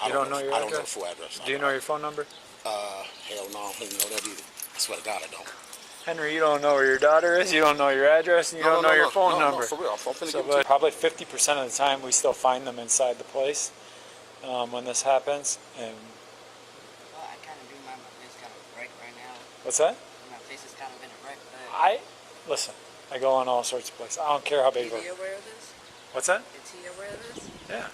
You don't know your address? I don't know the full address. Do you know your phone number? Hell no, I don't even know that either. I swear to God, I don't. Henry, you don't know where your daughter is, you don't know your address, and you don't know your phone number. No, for real. I'm finna So, give it to you. probably 50% of the time we still find them inside the place when this happens. And well, I kind of do my face kind of break right now. What's that? My face is kind of in a wreck, but... Listen, I go on all sorts of places. I don't care how big. Is he aware of this? What's that? Is he aware of this? Yeah.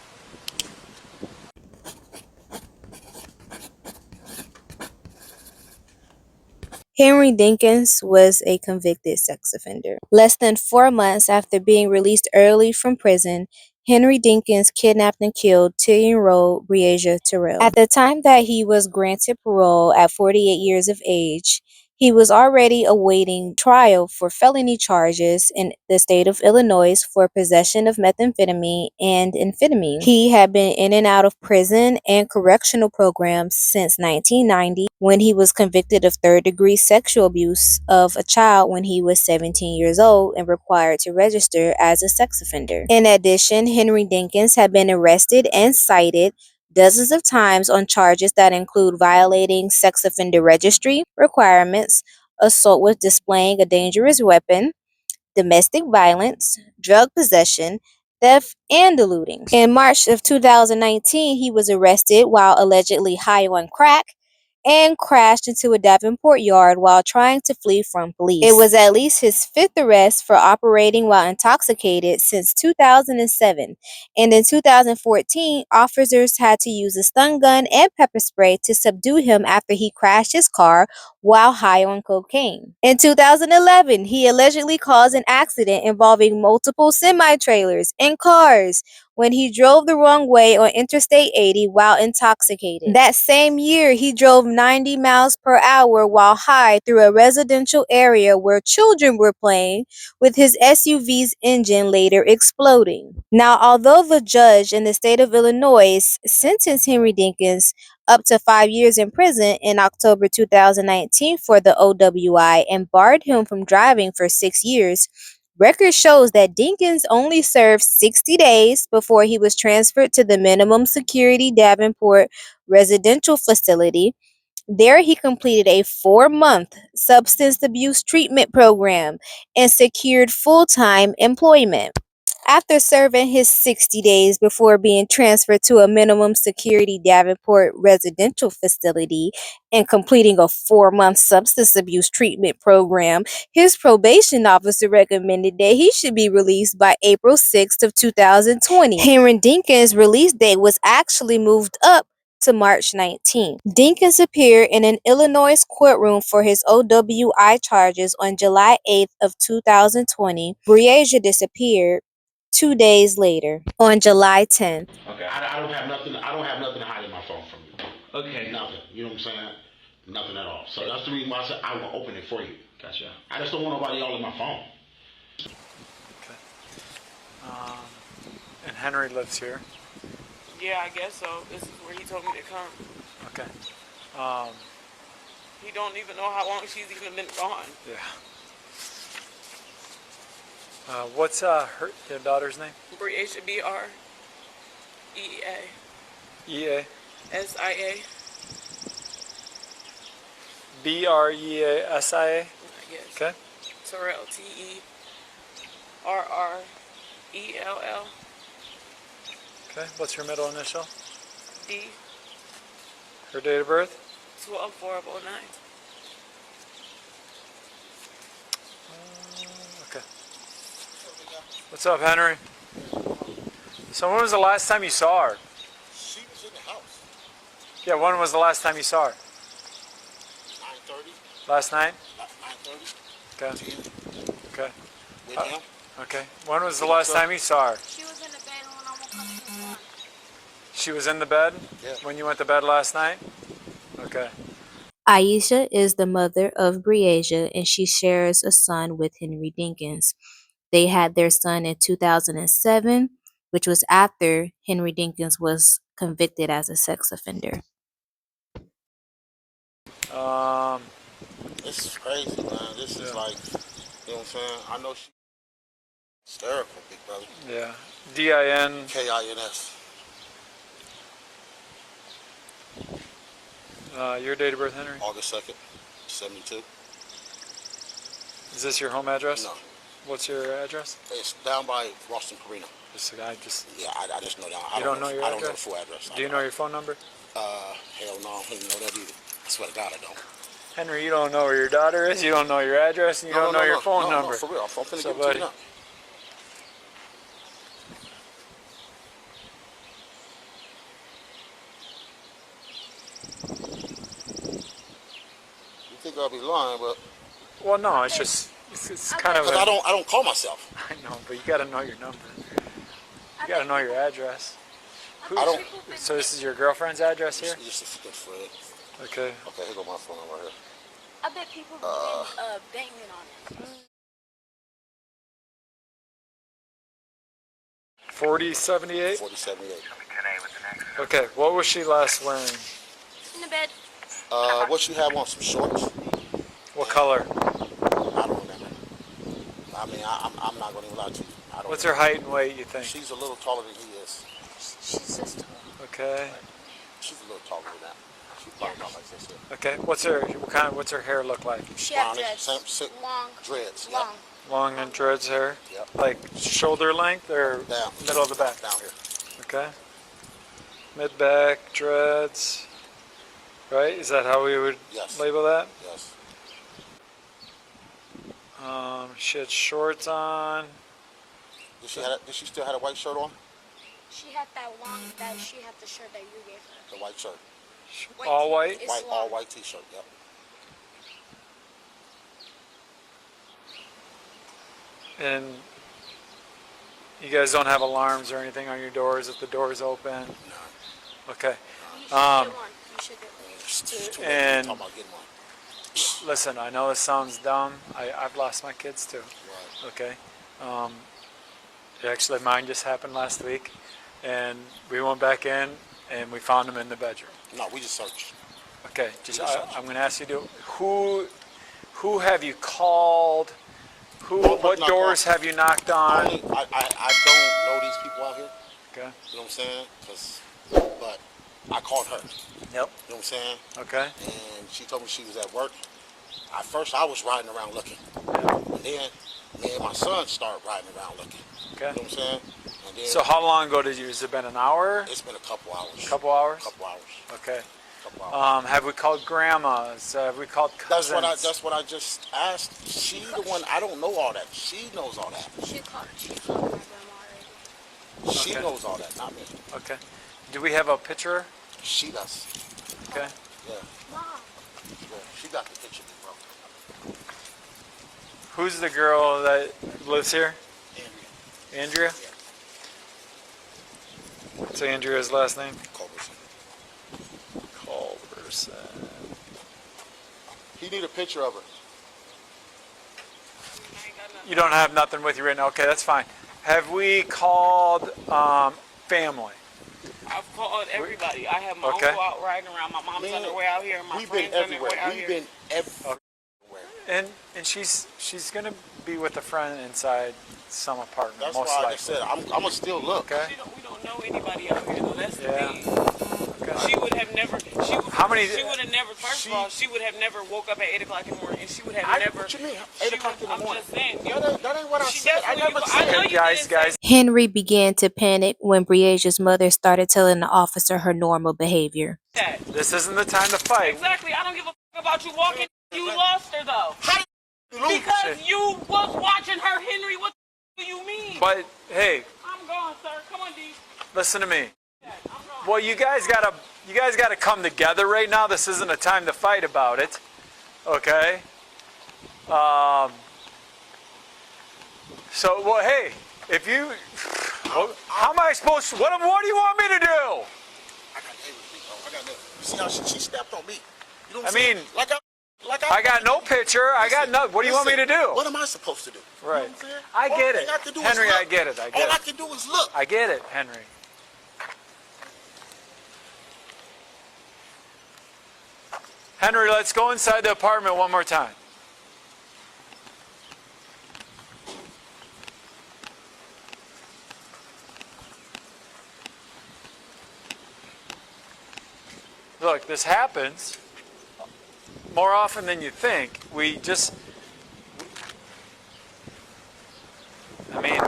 Henry Dinkins was a convicted sex offender. Less than 4 months after being released early from prison, Henry Dinkins kidnapped and killed 10-year-old Breasiaterrell. At the time that he was granted parole at 48 years of age, he was already awaiting trial for felony charges in the state of Illinois for possession of methamphetamine and amphetamine. He had been in and out of prison and correctional programs since 1990, when he was convicted of third-degree sexual abuse of a child when he was 17 years old and required to register as a sex offender. In addition, Henry Dinkins had been arrested and cited dozens of times on charges that include violating sex offender registry requirements, assault with displaying a dangerous weapon, domestic violence, drug possession, theft, and eluding. In March of 2019, he was arrested while allegedly high on crack and crashed into a Davenport yard while trying to flee from police. It was at least his 5th arrest for operating while intoxicated since 2007, and in 2014, officers had to use a stun gun and pepper spray to subdue him after he crashed his car while high on cocaine. In 2011, he allegedly caused an accident involving multiple semi-trailers and cars when he drove the wrong way on Interstate 80 while intoxicated. That same year, he drove 90 miles per hour while high through a residential area where children were playing, with his SUV's engine later exploding. Now, although the judge in the state of Illinois sentenced Henry Dinkins up to 5 years in prison in October 2019 for the OWI and barred him from driving for 6 years, record shows that Dinkins only served 60 days before he was transferred to the minimum security Davenport residential facility. There, he completed a 4-month substance abuse treatment program and secured full-time employment. After serving his 60 days before being transferred to a minimum security Davenport residential facility and completing a 4-month substance abuse treatment program, his probation officer recommended that he should be released by April 6th of 2020. Henry Dinkins' release date was actually moved up to March 19th. Dinkins appeared in an Illinois courtroom for his OWI charges on July 8th of 2020. Breasia disappeared 2 days later, on July 10th. Okay. I don't have nothing. I don't have nothing to hide in my phone from you. Okay. Nothing. You know what I'm saying? Nothing at all. So that's the reason why I said I will open it for you. Gotcha. I just don't want nobody all in my phone. Okay. And Henry lives here. Yeah, I guess so. This is where he told me to come. Okay. He don't even know how long she's even been gone. Yeah. What's your daughter's name? Breasia, B-R-E-A. E-A? S-I-A. B-R-E-A-S-I-A? I guess. Okay. Terrell, T-E-R-R-E-L-L. Okay. What's her middle initial? D. Her date of birth? 12/4/09. Okay. What's up, Henry? So when was the last time you saw her? She was in the house. Yeah, when was the last time you saw her? 9:30. Last night? 9:30. Okay. Okay. With him. Okay. When was the last time you saw her? She was in the bed when I woke up this morning. She was in the bed? Yeah. When you went to bed last night? Okay. Aisha is the mother of Breasia, and she shares a son with Henry Dinkins. They had their son in 2007, which was after Henry Dinkins was convicted as a sex offender. This is crazy, man. This is like, you know what I'm saying? I know she's hysterical, big brother. Yeah. D-I-N. K-I-N-S. Your date of birth, Henry? August 2nd, 72. Is this your home address? No, What's your address? it's down by Ralston Carina. I just. Yeah, I just know down. You don't know your I don't know the address? full address. Do you know your phone number? Hell no, I don't even know that either. I swear to God, I don't. Henry, you don't know where your daughter is. You don't know your address, and you don't know your phone number. No, for real. I'm finna So, give it to buddy. you now. You think I'll be lying, but Well, no, it's just it's kind of. because I don't call myself. I know, but you got to know your number. You got to know your address. I don't. So this is your girlfriend's address here? It's just a good friend. Okay. Okay, here go my phone number right here. I bet people have been banging on it. 4078. 4078. Okay. What was she last wearing? In the bed. What you have on, some shorts? What color? I don't remember. I mean, I'm not going to lie to you. I don't What's her height and weight, you think? She's a little taller than he is. She's just tall. Okay. She's a little taller than that. She's probably about like this here. Okay. What's her hair look like? She had Brownish, dreads. Long. dreads. Long. Yep. Long and dreads hair? Yep. Like shoulder length or Down. middle of the back? Down here. Okay. Mid back, dreads. Right? Is that how we would Yes. label that? Yes. She had shorts on. Did she still have a white shirt on? She had she had the shirt that you gave her. The white shirt. All white? It's White, long. all white t-shirt. Yep. And you guys don't have alarms or anything on your doors if the door's open? No. Okay. You should get one. You should get one. It's too late. And- I'm talking about getting one. Listen, I know this sounds dumb. I've lost my kids too. Right. Okay. Actually, mine just happened last week, and we went back in and we found them in the bedroom. No, we just searched. Okay. I'm going to ask you to who have you called? What knock doors on? have you knocked on? I don't know these people out here. Okay. You know what I'm saying? But I called her. Yep. You know what I'm saying? Okay. And she told me she was at work. At first, I was riding around looking. Yeah. And then me and my son started riding around looking. Okay. You know what I'm saying? And then So how long ago has it been? An hour? it's been a couple hours. Couple hours? Couple hours. Okay. Couple hours. Have we called grandmas? Have we called cousins? That's what I just asked. She the one. I don't know all that. She knows all that. She called my grandma already. She Okay. knows all that, not me. Okay. Do we have a picture? She does. Okay. Yeah. Mom. Yeah. She got the picture, bro. Who's the girl that lives here? Andrea. Andrea? What's Andrea's last name? Culberson. Culberson. He need a picture of her. I ain't got nothing. You don't have nothing with you right now. Okay, that's fine. Have we called family? I've called everybody. I have my Okay. uncle out riding around. My mom's on her way out here. My We've been friends on their way everywhere. out We've here. been everywhere. And she's gonna be with a friend inside some apartment, That's most why I likely. just said I'm gonna still look. Okay. We don't know anybody out here though. That's the Yeah. thing. Okay. She would have never. How many- She would have never. First of all, she would have never woke up at 8 o'clock in the morning, and she would have never. What you mean? she 8 o'clock in the I'm morning. just saying. That ain't what I She said. I definitely- never I know said. you Guys, didn't say- guys. Henry began to panic when Breasia's mother started telling the officer her normal behavior. that. This isn't the time to fight. Exactly. I don't give a about you walking. You lost her though. How you lose? Because you was watching her, Henry. What do you mean? But hey, I'm gone, sir. Come on, D. listen to me. I'm gone. Well, you guys gotta come together right now. This isn't a time to fight about it. Okay. So, well, hey, if you, well, how am I supposed to? What do you want me to do? I got everything, bro. I got nothing. You see how she stepped on me? You know what I'm I saying? mean, I got no picture. I got no. What do you want me to do? What am I supposed to do? You know Right. what I'm saying? I All get I it, got to do is Henry. look. I get it. I All get I it. can do is look. I get it, Henry. Henry, let's go inside the apartment one more time. Look, this happens. more often than you think. We just, I mean,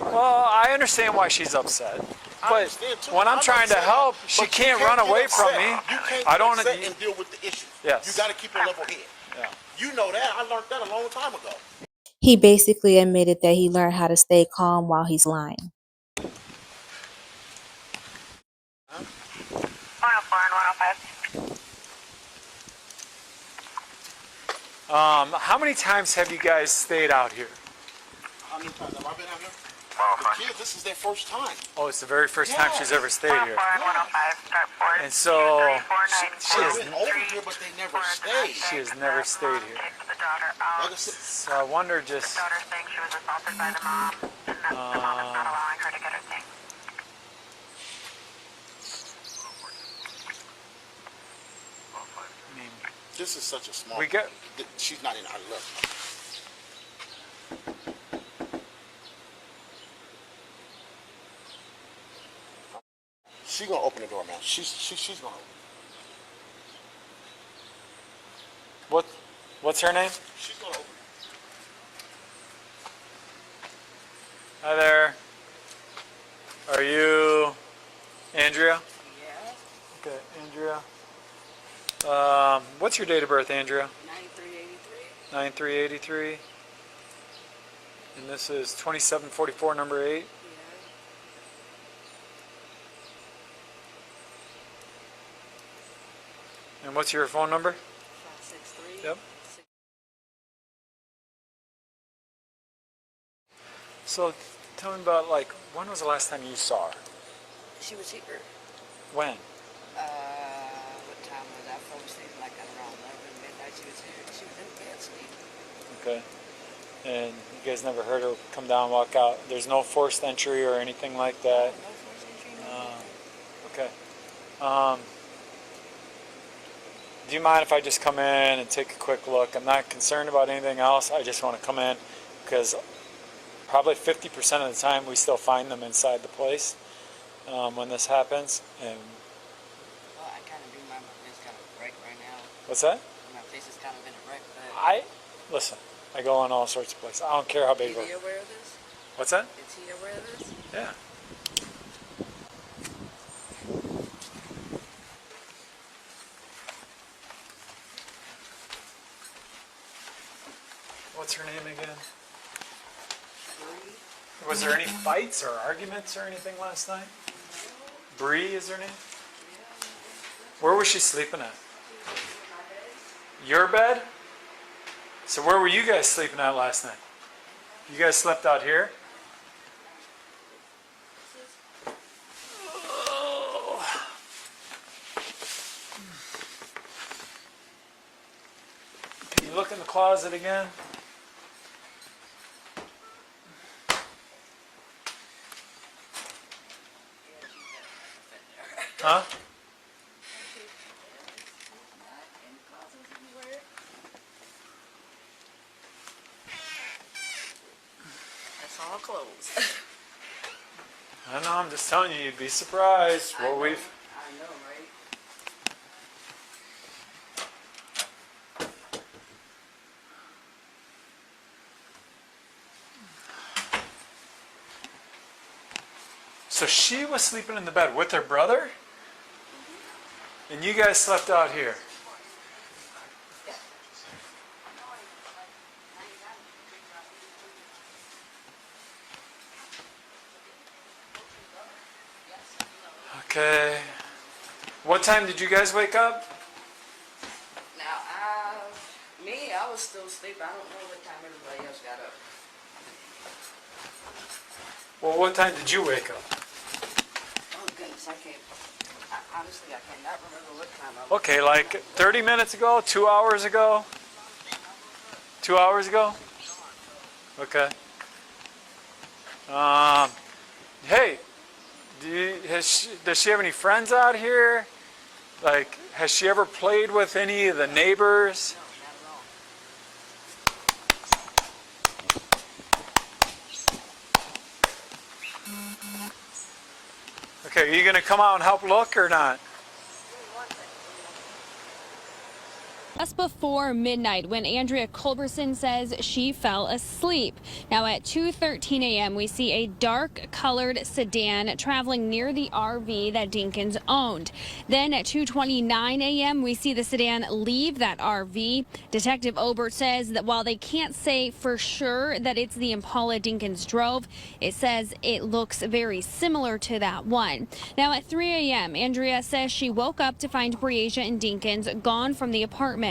well, I understand why she's upset. I But understand too. when I'm trying to upset, help, she but you can't run get away from upset. me. You can't I get don't upset and deal with the issue. Yes. You got to keep a level head. Yeah. You know that. I learned that a long time ago. He basically admitted that he learned how to stay calm while he's lying. Huh? 104 and 105. How many times have you guys stayed out here? How many times have I been out here? The kids, this is their first time. Oh, it's the very first time she's ever stayed here. 104 and 105, start forward. And so she They've has, been over here, but they never stayed. she has never stayed here. Take the daughter out. Like I said, So I wonder just, Daughter saying she was assaulted by the mom, and that the mom is not allowing her to get her things. I mean, this is such a small. we get, She's not in our look. She's gonna open the door, man. She's gonna open. what's her name? She's gonna open. Hi there. Are you Andrea? Yeah. Okay, Andrea. What's your date of birth, Andrea? 9383. 9383. And this is 2744, number 8. Yeah. And what's your phone number? 563. Yep. So tell me about, like, when was the last time you saw her? She was here. When? What time was I? Probably sleeping like at around 11 midnight. She was here. She was in bed sleeping. Okay. And you guys never heard her come down, walk out? There's no forced entry or anything like that? No forced entry, no. Okay. Do you mind if I just come in and take a quick look? I'm not concerned about anything else. I just want to come in because probably 50% of the time we still find them inside the place when this happens. And Well, I kind of do my face kind of break right now. what's that? My face is kind of in a wreck, but Listen, I go in all sorts of places. I don't care how big. is he aware of this? What's that? Is he aware of this? Yeah. What's her name again? Was there any fights or arguments or anything last night? Bree is her name? Where was she sleeping at? Your bed? So where were you guys sleeping at last night? You guys slept out here? Can you look in the closet again? Huh? That's all closed. I know, I'm just telling you, you'd be surprised what we've... I know, right? So she was sleeping in the bed with her brother? And you guys slept out here? Okay. What time did you guys wake up? Now, I was still asleep. I don't know what time everybody else got up. Well, what time did you wake up? Oh, goodness, honestly, I cannot remember what time I was. Okay, like 30 minutes ago, 2 hours ago? 2 hours ago? Okay. Hey, does she have any friends out here? Like, has she ever played with any of the neighbors? Okay, are you going to come out and help look or not? Just before midnight, when Andrea Culberson says she fell asleep. Now at 2:13 a.m., we see a dark-colored sedan traveling near the RV that Dinkins owned. Then at 2:29 a.m., we see the sedan leave that RV. Detective Obert says that while they can't say for sure that it's the Impala Dinkins drove, it says it looks very similar to that one. Now at 3 a.m., Andrea says she woke up to find Breasia and Dinkins gone from the apartment.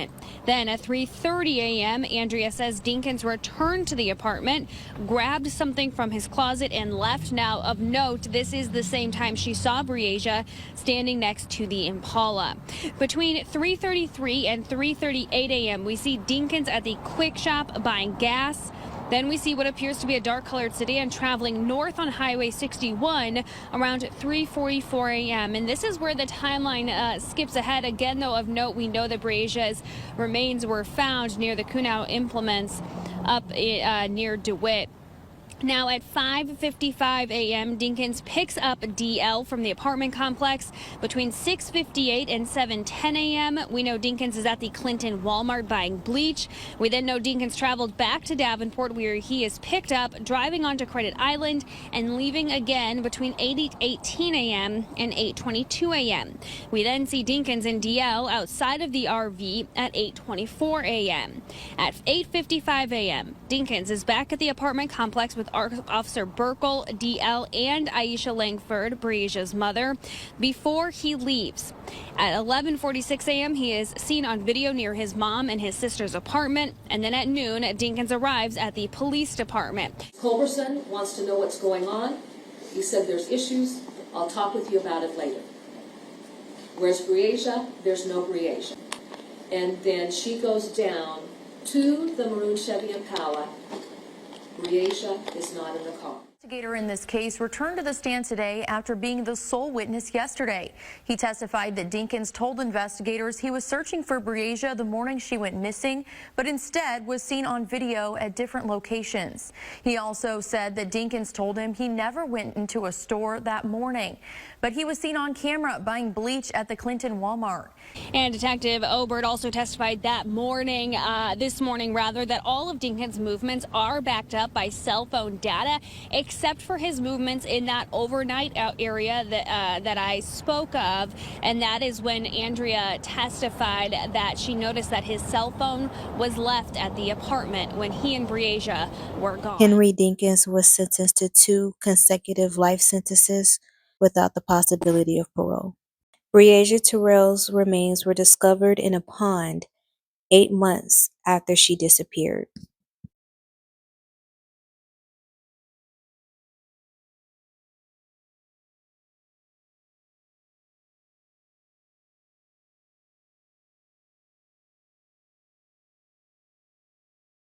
Then at 3:30 a.m., Andrea says Dinkins returned to the apartment, grabbed something from his closet, and left. Now, of note, this is the same time she saw Breasia standing next to the Impala. Between 3:33 and 3:38 a.m., we see Dinkins at the Quick Shop buying gas. Then we see what appears to be a dark-colored sedan traveling north on Highway 61 around 3:44 a.m. And this is where the timeline skips ahead. Again, though, of note, we know that Breasia's remains were found near the Kunau Implements up near DeWitt. Now at 5:55 a.m., Dinkins picks up DL from the apartment complex. Between 6:58 and 7:10 a.m., we know Dinkins is at the Clinton Walmart buying bleach. We then know Dinkins traveled back to Davenport, where he is picked up, driving onto Credit Island and leaving again between 8:18 a.m. and 8:22 a.m. We then see Dinkins and DL outside of the RV at 8:24 a.m. At 8:55 a.m., Dinkins is back at the apartment complex with Officer Burkle, DL, and Aisha Langford, Breasia's mother, before he leaves. At 11:46 a.m., he is seen on video near his mom and his sister's apartment, and then at noon, Dinkins arrives at the police department. Culberson wants to know what's going on. He said there's issues. I'll talk with you about it later. Where's Breasia? There's no Breasia. And then she goes down to the maroon Chevy Impala. Breasia is not in the car. Investigator in this case returned to the stand today after being the sole witness yesterday. He testified that Dinkins told investigators he was searching for Breasia the morning she went missing, but instead was seen on video at different locations. He also said that Dinkins told him he never went into a store that morning, but he was seen on camera buying bleach at the Clinton Walmart. And Detective Obert also testified that morning, this morning rather, that all of Dinkins' movements are backed up by cell phone data, except for his movements in that overnight area that I spoke of. And that is when Andrea testified that she noticed that his cell phone was left at the apartment when he and Breasia were gone. Henry Dinkins was sentenced to 2 consecutive life sentences without the possibility of parole. Breasiaterrell's remains were discovered in a pond 8 months after she disappeared.